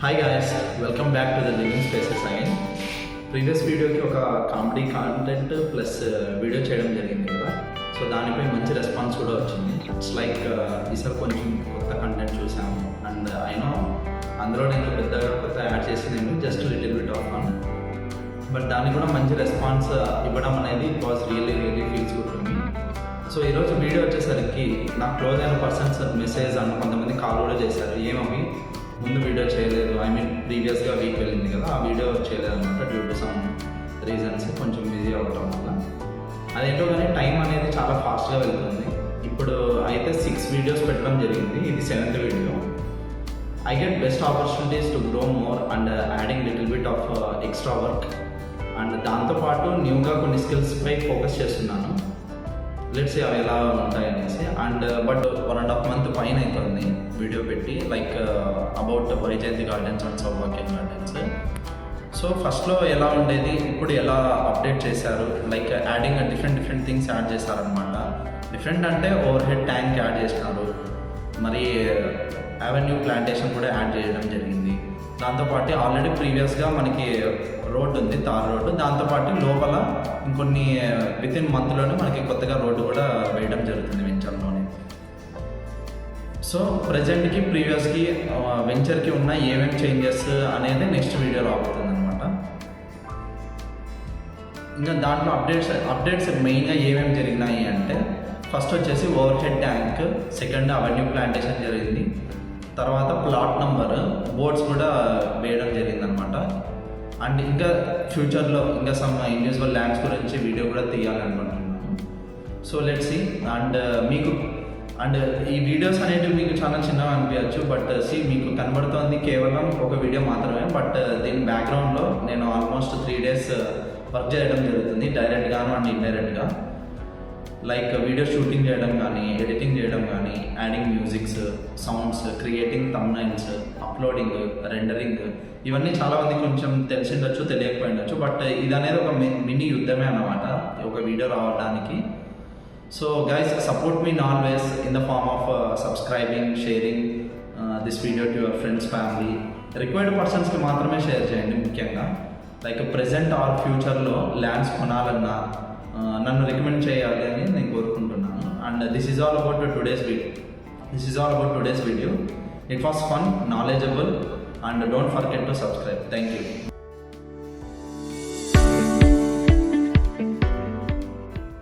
Hi guys, welcome back to the living spaces again. Previous వీడియోకి ఒక comedy content plus video చేయడం జరిగింది కదా, సో దానిపై మంచి రెస్పాన్స్ కూడా వచ్చింది. ఇట్స్ లైక్ ఈసారి కొంచెం కొత్త కంటెంట్ చూసాము అండ్ అయినో అందులో నేను పెద్దగా కొత్త యాడ్ చేసింది just little bit of fun, but దానికి కూడా మంచి రెస్పాన్స్ ఇవ్వడం అనేది it was really feels good to me. So ఈరోజు వీడియో వచ్చేసరికి నాకు క్లోజ్ అయిన పర్సన్స్ మెసేజ్ అండ్ కొంతమంది కాల్ కూడా చేశారు. ఏమవి ముందు వీడియో చేయలేదు, ఐ మీన్ ప్రీవియస్గా వీక్ వెళ్ళింది కదా, ఆ వీడియో చేయలేదు అనమాట డ్యూ టు సమ్ రీజన్స్, కొంచెం బిజీ అవ్వటం వల్ల. అదేంటో కానీ టైం అనేది చాలా ఫాస్ట్గా వెళ్తుంది. ఇప్పుడు అయితే 6 వీడియోస్ పెట్టడం జరిగింది, ఇది 7th video. I get best opportunities to grow more and adding little bit of extra work and దాంతోపాటు న్యూగా కొన్ని స్కిల్స్పై ఫోకస్ చేస్తున్నాను. లెట్స్ అవి ఎలా ఉంటాయి అనేసి. అండ్ బట్ 1.5 month పైన అవుతుంది వీడియో పెట్టి, like about Vyjayanthi gardens and సౌభాగ్యం గార్డెన్స్. సో ఫస్ట్లో ఎలా ఉండేది, ఇప్పుడు ఎలా అప్డేట్ చేశారు, like adding different things add చేశారనమాట. డిఫరెంట్ అంటే ఓవర్ హెడ్ ట్యాంక్ యాడ్ చేసినారు, మరి అవెన్యూ ప్లాంటేషన్ కూడా యాడ్ చేయడం జరిగింది. దాంతోపాటు ఆల్రెడీ ప్రీవియస్గా మనకి రోడ్డు ఉంది, తార్ రోడ్డు, దాంతోపాటు లోపల ఇంకొన్ని వితిన్ మంత్లోనే మనకి కొత్తగా రోడ్డు కూడా వేయడం జరుగుతుంది వెంచర్లోనే. సో ప్రజెంట్కి ప్రీవియస్కి వెంచర్కి ఉన్న ఏమేమి చేంజెస్ అనేది నెక్స్ట్ వీడియో రాబోతుంది అనమాట. ఇంకా దాంట్లో అప్డేట్స్ మెయిన్గా ఏమేమి జరిగినాయి అంటే, ఫస్ట్ వచ్చేసి over head tank, second avenue plantation జరిగింది, తర్వాత ప్లాట్ నంబర్ బోర్డ్స్ కూడా వేయడం జరిగింది అనమాట. అండ్ ఇంకా ఫ్యూచర్లో ఇంకా సమ్ ఇండివిజువల్ ల్యాండ్స్ గురించి వీడియో కూడా తీయాలనుకుంటున్నాను. So let's see. అండ్ ఈ వీడియోస్ అనేటివి మీకు చాలా చిన్నగా అనిపించచ్చు, బట్ మీకు కనబడుతోంది కేవలం ఒక వీడియో మాత్రమే, బట్ దీని బ్యాక్గ్రౌండ్లో నేను ఆల్మోస్ట్ 3 days వర్క్ చేయడం జరుగుతుంది, డైరెక్ట్గాను అండ్ ఇండైరెక్ట్గా. లైక్ వీడియో షూటింగ్ చేయడం కానీ, ఎడిటింగ్ చేయడం కానీ, adding musics, sounds, creating thumbnails, uploading, rendering, ఇవన్నీ చాలామంది కొంచెం తెలిసిండొచ్చు, తెలియకపోయిండొచ్చు, బట్ ఇది అనేది ఒక మినీ యుద్ధమే అన్నమాట ఒక వీడియో రావడానికి. So guys, support me always in the form of subscribing, sharing this video to your friends, family. Required పర్సన్స్కి మాత్రమే షేర్ చేయండి ముఖ్యంగా. లైక్ ప్రెజెంట్ ఆర్ ఫ్యూచర్లో ల్యాండ్స్ కొనాలన్నా నన్ను రికమెండ్ చేయాలి అని నేను కోరుకుంటున్నాను. And this is all about today's video. It was fun, knowledgeable, and don't forget to subscribe. Thank you.